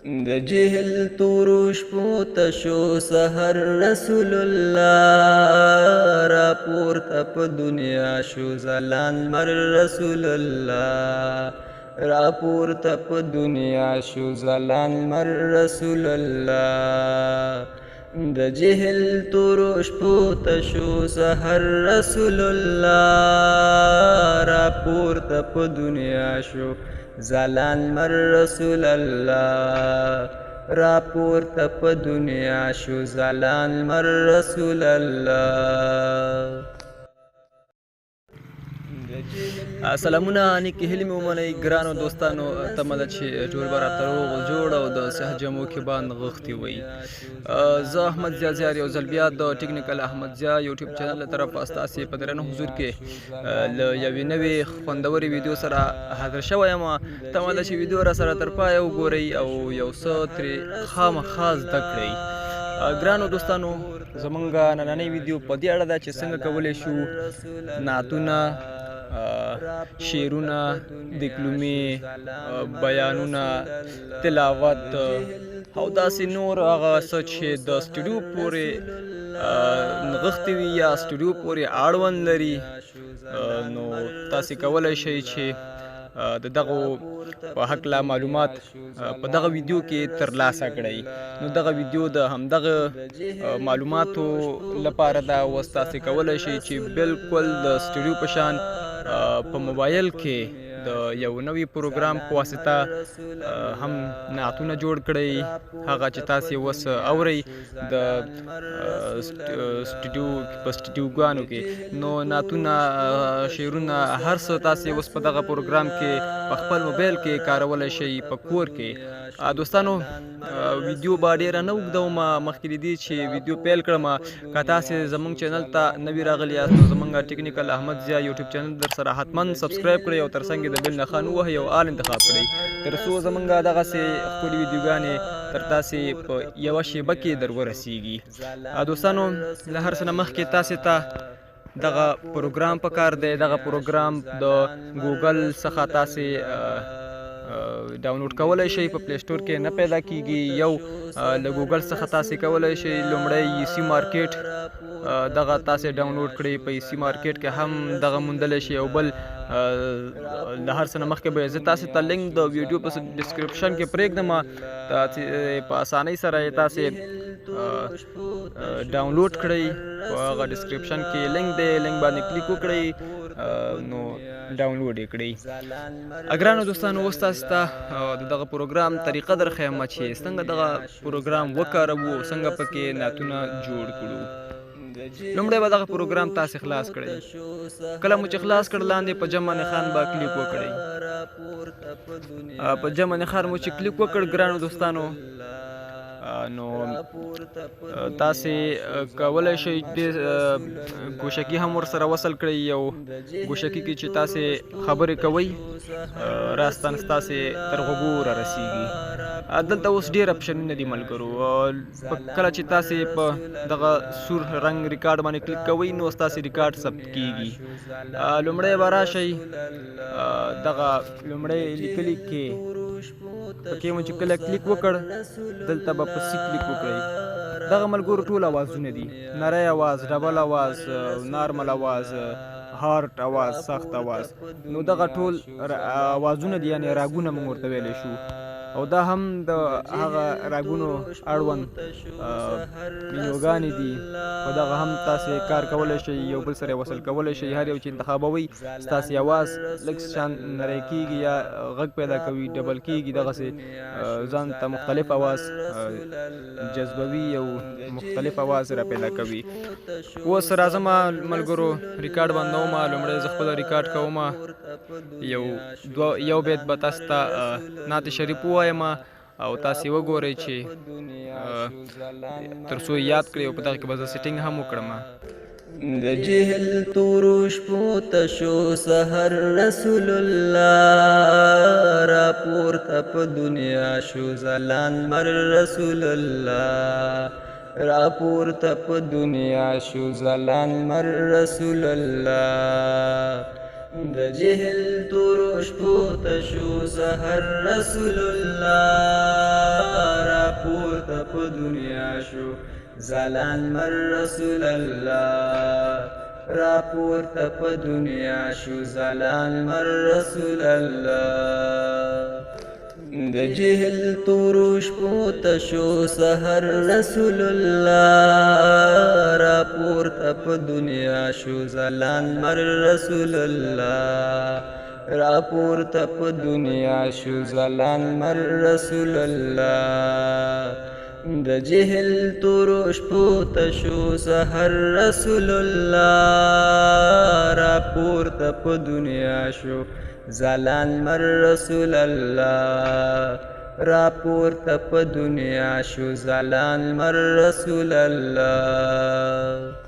د جهل تورو شپو تشو سحر رسول الله را پورته په دنیا شو ځلان مر رسول الله را پورته په دنیا شو ځلان مر رسول الله د جهل تورو شپو تشو سحر رسول الله را پورته په دنیا شو ځلان مر رسول الله را پورته په دنیا شو ځلان مر رسول الله. سلامونه نیکې هیلې مې ومنئ ګرانو دوستانو، تمه ده چې ټول به راته روغ جوړ او د صحت جامو کې به نغښتي وئ. زه احمد ضیا یو ځل بیا د ټیکنیکل احمد ضیا یوټیوب چینل له طرفه ستاسې په درنه حضور کې له یوې نوې خوندورې ویډیو سره حاضر شوی یم. تمه ده چې ویډیو را سره تر پایه وګورئ او یو څه ترې خامخا زده کړئ. ګرانو دوستانو، زمونږ نننۍ ویډیو په دې اړه ده چې څنګه کولی شو نعتونه، شعرونه، دکلمې، بیانونه، تلاوت او داسې نور هغه څه چې د سټوډیو پورې نغښتي وي یا سټوډیو پورې اړوند لري، نو تاسې کولی شئ چې د دغو په هکله معلومات په دغه ویډیو کې ترلاسه کړئ. نو دغه ویډیو د همدغه معلوماتو لپاره ده. اوس تاسې کولی شئ چې بلکل د سټوډیو په شان په مبایل کې د یو نوي پروګرام په واسطه هم نعتونه جوړ کړئ، هغه چې تاسې اوس اورئ د سټوډیوګانو کې. نو نعتونه، شعرونه، هر څه تاسې اوس په دغه پروګرام کې په خپل موبایل کې کارولی شئ په کور کې. دوستانو، ویډیو به ډېره نه اوږدوم، مخکې له دې چې ویډیو پیل کړم، که تاسې زموږ چینل ته نوي راغلي یاست نو زموږ ټیکنیکل احمد ضیا یوټیوب چینل در سره حتما سبسکرایب کړئ او تر څنګ یې د بیل نښان ووهئ او آل انتخاب کړئ، تر څو زموږ دغسې ښکلي ویډیوګانې تر تاسې په یوه شیبه کې در ورسیږي. دوستانو، له هر څه نه مخکې تاسې ته دغه پروګرام پکار دی. دغه پروګرام د ګوګل څخه تاسې ډاونلوډ کولی شئ، په پلی سټور کې نه پیدا کیږي. یو له ګوګل څخه تاسې کولی شئ لومړی سی مارکیټ دغه تاسې ډاونلوډ کړئ، په سی مارکیټ کې هم دغه موندلی شئ. او بل له هر څه نه مخکې به زه تاسې ته لینک د ویډیو په ډسکرپشن کې پرېږدم، په اسانۍ سره یې تاسې ډاونلوډ کړئ. په هغه ډسکرپشن کې لینک دی، لینک باندې کلیک وکړئ نو ډاونلوډ یې کړئ. ګرانو دوستانو، اوس تاسې ته د دغه پروګرام طریقه درښیم چې څنګه دغه پروګرام وکاروو او څنګه پکې نعتونه جوړ کړو. لومړی به دغه پروګرام تاسې خلاص کړئ. کله مو چې خلاص کړ، لاندې په جمع نښان به کلیک وکړئ. په جمع نښان مو چې کلیک وکړ ګرانو دوستانو، نو تاسې کولی شئ ګوشکي هم ورسره وصل کړئ. یو ګوشکي کې چې تاسې خبرې کوئ راستن ستاسې تر غوږو رارسیږي. دلته اوس ډېر اپشنونه دي ملګرو. کله چې تاسې په دغه سور رنګ ریکارډ باندې کلیک کوئ نو ستاسې ریکارډ ثبت کیږي. لومړی به راشئ دغه لومړی لیکلي کې پکې مو چې کله کلیک وکړ، دلته به په سی کلیک وکړئ. دغه ملګرو ټول اوازونه دي: نری اواز، ډبل اواز، نارمل اواز، هارټ اواز، سخت اواز. نو دغه ټول اوازونه دي، یعنې راګونه موږ ورته ویلی شو. او دا هم د هغه راګونو اړوند ویډیوګانې دي. په دغه هم تاسې کار کولی شئ، یو بل سره وصل کولی شئ. هر یو چې انتخابوئ ستاسې اواز لږ شان نری کېږي یا غږ پیدا کوي، ډبل کېږي، دغسې ځان ته مختلف اواز جذبوي او مختلف اواز را پیدا کوي. اوس راځم ملګرو، ریکارډ بندوم. لومړی زه خپله ریکارډ کوم. یو بیت به تاسو ته نعت شریف ووایم او تاسې وګورئ چې تر څو یاد کړئ، او په دغه کې به زه سیټینګ هم وکړم. د جهل تورو شپو تشو سحر رسول الله را پورته په دنیا شو ځلان مر رسول الله را پورته په دنیا شو ځلان مر رسول الله د جهل تورو شپو تشو سحر رسول الله دنیا شو ځلان مر رسول الله را پورته په دنیا شو ځلان مر رسول الله د جهل تورو شپو ته شو سحر رسول الله را پورته په دنیا شو ځلان مر رسول الله را پورته په دنیا شو ځلان مر رسول الله د جهل تورو شپو ته شو سحر رسول الله را پورته په دنیا شو ځلان مر رسول الله را پورته په دنیا شو ځلان مر رسول الله